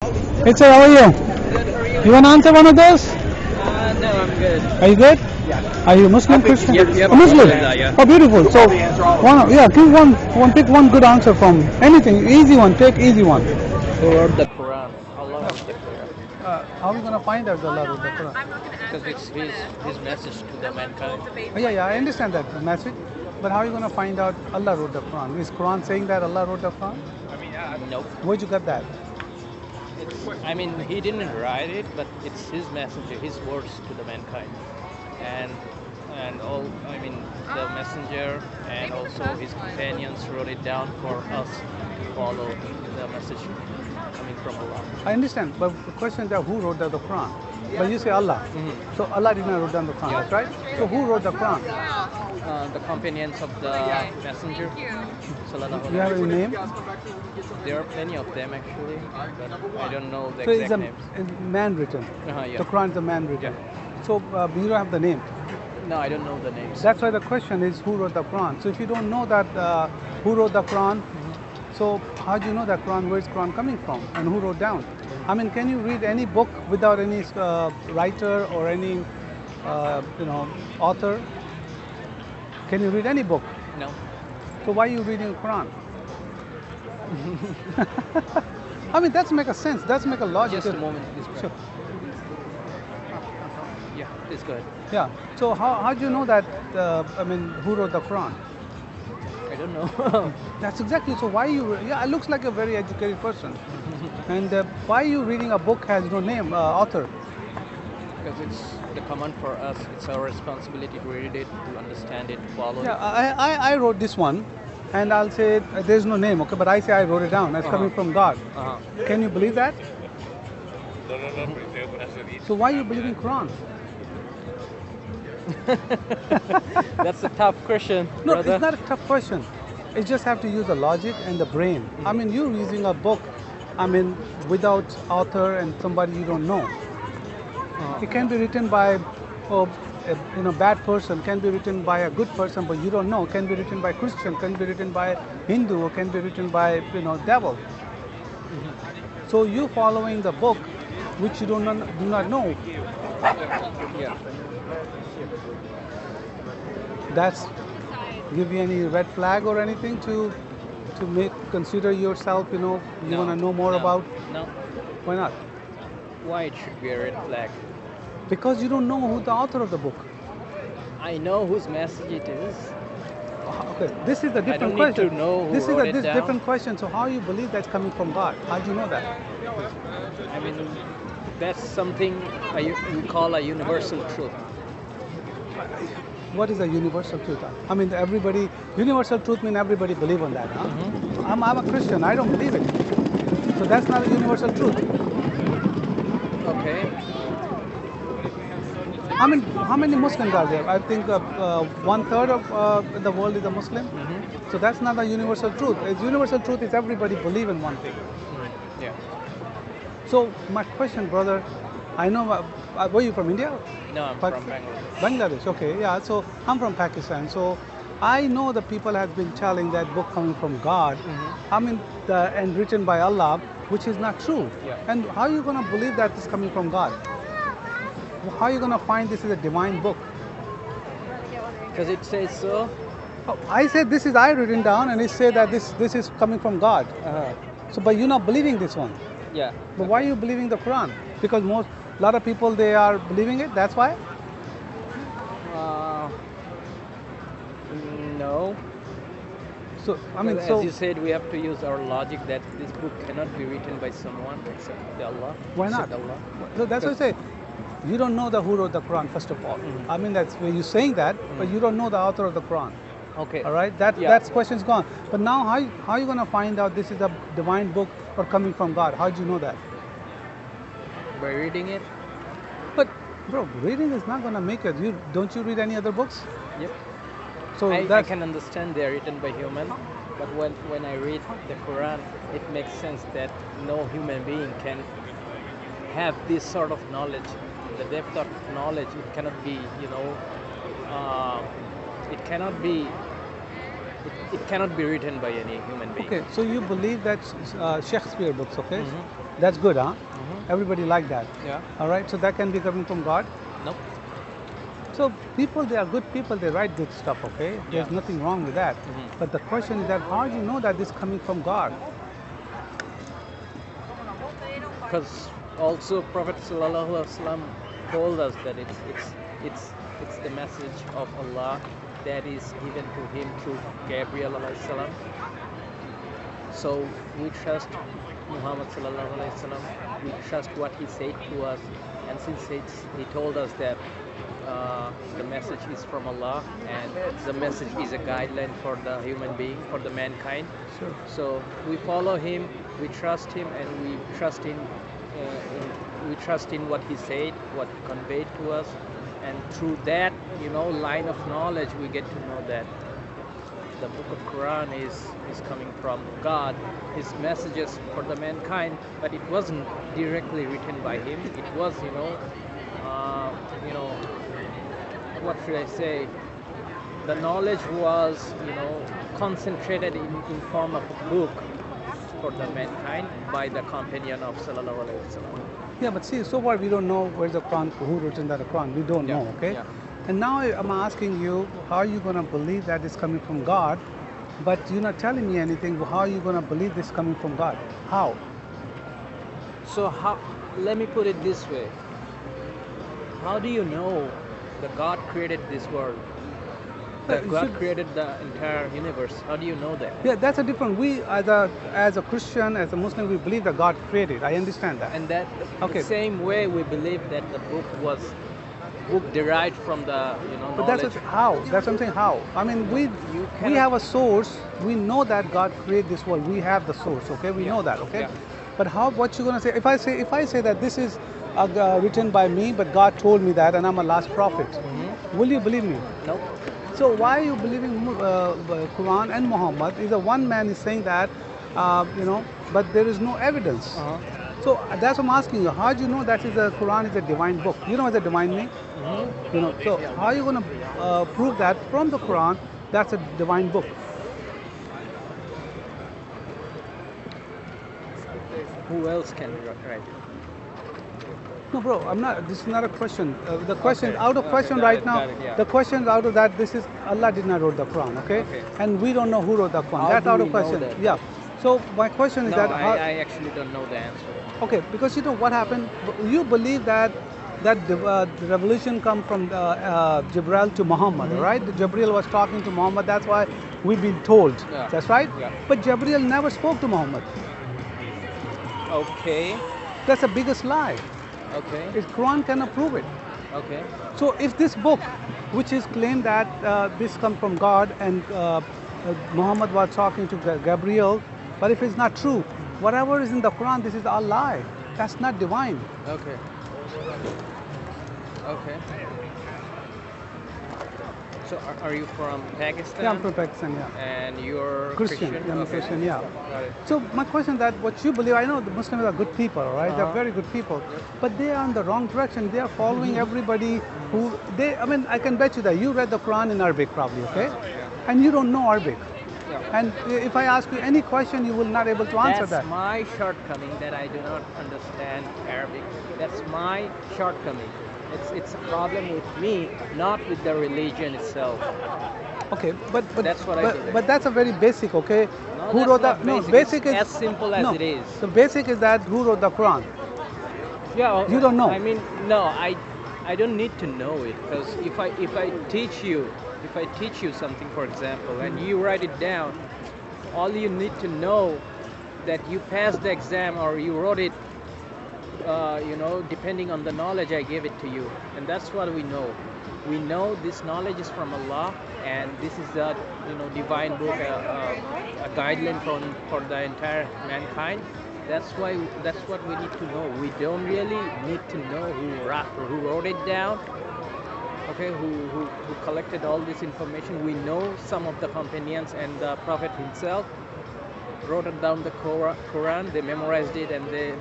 Hey sir, how are you? You want to answer one of those? No, I'm good. Are you good? Are you Muslim, Christian? Yep. A Muslim. Yeah. Oh, beautiful. So, give pick one good answer from anything. Easy one. Take easy one. Who wrote the Quran? Allah wrote the Quran. How are we gonna find out Allah wrote the Quran? Because it's his message to the mankind. Yeah, I understand that message. But how are you gonna find out Allah wrote the Quran? Is Quran saying that Allah wrote the Quran? Nope. Where'd you get that? He didn't write it, but it's his message, his words to the mankind, and the messenger and also his companions wrote it down for us to follow the message coming from Allah. I understand, but the question is that who wrote the Quran? But you say Allah. So Allah did not wrote down the Quran, that's right? So who wrote the Quran? The companions of the messenger. Sallallahu Do you have alaihi any name? wasallam. There are plenty of them actually, but I don't know the So it's exact a names. man written. Yeah. The Quran is a man written. So you don't have the name. No, I don't know the names. That's why the question is who wrote the Quran. So if you don't know that who wrote the Quran, so how do you know that Quran, where is Quran coming from and who wrote down? I mean, can you read any book without any writer or any author? Can you read any book? No. So why are you reading Quran? I mean, that's make a sense. That's make a logic. Just a moment, please. Sure. Yeah, please go ahead. Yeah. So how do you know that? Who wrote the Quran? I don't know. That's exactly. So why you? Yeah, it looks like a very educated person. And why are you reading a book has no name, author? Because it's the command for us. It's our responsibility to read it, to understand it, to follow Yeah, it. I wrote this one, and I'll say there's no name, okay, but I say I wrote it down. It's coming from God. Can you believe that? So why you believe in Quran? That's a tough question, No, brother. it's not a tough question. You just have to use the logic and the brain. I mean, you're using a book, without author and somebody you don't know. It can be written by a bad person, can be written by a good person, but you don't know. Can be written by Christian, can be written by Hindu, or can be written by devil. So you following the book, which you do not know. Yeah. That's give you any red flag or anything to consider yourself. You No, want to know more no, about. No. Why not? Why it should be a red flag? Because you don't know who the author of the book. I know whose message it is. Okay, this is a I different don't need question. to know who This is wrote a it down. different question. So how you believe that's coming from God? How do you know that? I mean, that's something we call a universal truth. What is a universal truth? I mean, universal truth means everybody believe on that, huh? I'm a Christian. I don't believe it. So that's not a universal truth. Okay. I mean, how many Muslims are there? I think 1/3 of the world is a Muslim. So that's not a universal truth. A universal truth is everybody believe in one thing. Yeah. So my question, brother, I know, were you from India? No, I'm from Bangladesh. Bangladesh, okay, yeah. So I'm from Pakistan. So I know the people have been telling that book coming from God. And written by Allah, which is not true. Yeah. And how are you going to believe that is coming from God? How are you going to find this is a divine book? Because it says so. Oh, I said this is I written down, and it said that this is coming from God. So, but you're not believing this one. Yeah. But why are you believing the Quran? Because a lot of people they are believing it. That's why. No. So as you said, we have to use our logic that this book cannot be written by someone except Allah. Why not? Except Allah. So that's what I say. You don't know who wrote the Quran, first of all. I mean, that's where you're saying that, but you don't know the author of the Quran. Okay. All right, that question's gone. But now, how are you going to find out this is a divine book or coming from God? How do you know that? By reading it. But bro, reading is not going to make it. Don't you read any other books? Yep. So I can understand they are written by human, but when I read the Quran, it makes sense that no human being can have this sort of knowledge. The depth of knowledge, it cannot be, it cannot be it cannot be written by any human being. Okay, so you believe that Shakespeare books, okay? Mhm. That's good, huh? Mhm. Everybody like that. Yeah. All right, so that can be coming from God. Nope. So people, they are good people, they write good stuff, okay? There's Yeah. nothing wrong with that. Mhm. But the question is that how do you know that this is coming from God? Because also Prophet Sallallahu Alaihi Wasallam told us that it's the message of Allah that is given to him through Gabriel Alayhi Salam. So we trust Muhammad Sallallahu Alaihi Wasallam. We trust what he said to us, and since he told us that the message is from Allah and the message is a guideline for the human being, for the mankind. Sure. So we follow him, we trust him, and we trust we trust in what he said, what he conveyed to us, and through that, line of knowledge, we get to know that the book of Quran is coming from God, his messages for the mankind, but it wasn't directly written by him. It was, what should I say? The knowledge was, concentrated in form of a book for the mankind by the companion of Sallallahu Alaihi Wasallam. Yeah, but see, so far we don't know where's the Quran, who written that Quran. We don't Yeah, know, okay? yeah. And now I'm asking you, how are you going to believe that it's coming from God? But you're not telling me anything. How are you going to believe this coming from God? How? So let me put it this way. How do you know that God created this world? That You God should- created the entire universe? How do you know that? Yeah, that's a different. We, as a Christian, as a Muslim, we believe that God created. I understand that. And that Okay. the same way we believe that the book was derived from the But that's knowledge. how. That's what I'm saying. How? I mean, we cannot- have a source. We know that God created this world. We have the source. Okay, we Yeah, know that. Okay, yeah. but how? What you gonna say? If I say that this is written by me, but God told me that, and I'm a last prophet, will you believe me? Nope. So why are you believing Quran and Muhammad? Is a one man is saying that, but there is no evidence. Uh-huh. So that's what I'm asking you. How do you know that is the Quran is a divine book? You know what the divine mean? So how are you going to prove that from the Quran that's a divine book? Who else can write it? No, bro, I'm not. This is not a question. The question Okay, out of okay, question got right it, now. got it, yeah. The question out of that. This is Allah did not wrote the Quran, okay? Okay. And we don't know who wrote the Quran. How That's do out we of know question. that? Yeah. So my question is No, that I actually don't know the answer. okay, because you know what happened. You believe that the revolution come from Jibril to Muhammad, right? The Jibril was talking to Muhammad. That's why we've been told. Yeah. That's right. Yeah. But Jibril never spoke to Muhammad. Okay. That's the biggest lie. Okay. If Quran cannot prove it. Okay. So if this book, which is claimed that this comes from God and Muhammad was talking to Gabriel, but if it's not true, whatever is in the Quran, this is all lie. That's not divine. Okay. Okay. So are you from Pakistan? Yeah, I'm from Pakistan, yeah. And you're Christian. Yeah, I'm a Okay. Christian, yeah. Got it. So my question that what you believe, I know the Muslims are good people, right? They're Uh-huh. very good people, but they are in the wrong direction. They are following everybody who I mean, I can bet you that you read the Quran in Arabic probably, okay? And you don't know Arabic. Yeah. And if I ask you any question, you will not able to answer That's that. my shortcoming that I do not understand Arabic. That's my shortcoming. It's a problem with me, not with the religion itself. Okay, but That's what I believe. but that's a very basic, okay? No, Who that's wrote not the no basic. basic It's is as simple as no, it is. The basic is that who wrote the Quran? Yeah, You don't know. I mean, no, I don't need to know it because if I teach you something, for example, and you write it down, all you need to know that you passed the exam or you wrote it, depending on the knowledge I gave it to you, and that's what we know. We know this knowledge is from Allah, and this is the divine book, a guideline for the entire mankind. That's what we need to know. We don't really need to know who wrote it down. Okay, who collected all this information. We know some of the companions and the Prophet himself wrote it down the Quran. They memorized it and they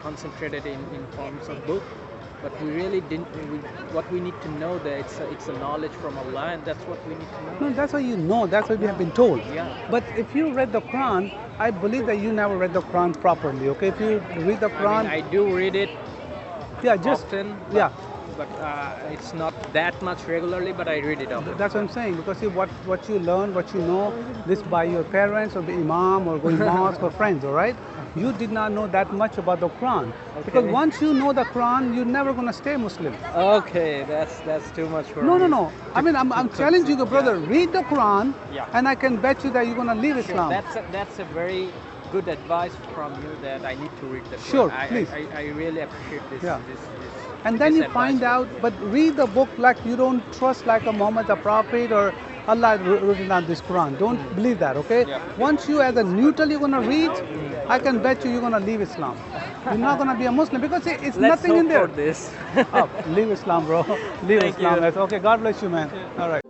concentrated in forms of book. but we really didn't. What we need to know that it's a knowledge from Allah, and that's what we need to know. No, that's what you know. That's what we have been told. Yeah. But if you read the Quran, I believe that you never read the Quran properly. Okay, if you read the I Quran, mean, I do read it yeah, just often. yeah. But it's not that much regularly. But I read it often. That's what I'm saying. Because see, what you learn, what you know, this by your parents or the imam or going mosque or friends, all right? You did not know that much about the Quran. Because Okay. once you know the Quran, you're never gonna stay Muslim. Okay, that's too much for No, me. no, no. I mean, I'm challenging you, brother. Yeah. Read the Quran, Yeah. and I can bet you that you're gonna leave Sure, Islam. that's a very good advice from you that I need to read the Quran. Sure, I, please. I really appreciate this. Yeah. this And then this you advice find from out, you. but read the book like you don't trust like a Muhammad the Prophet or Allah had written down this Quran. Don't believe that, okay? Yeah. Once you as a neutral you're gonna read, I can bet you you're gonna leave Islam. You're not gonna be a Muslim because see, it's Let's nothing hope in there. for this. Oh, leave Islam, bro. Leave Thank Islam. you. That's okay. God bless you, man. All right.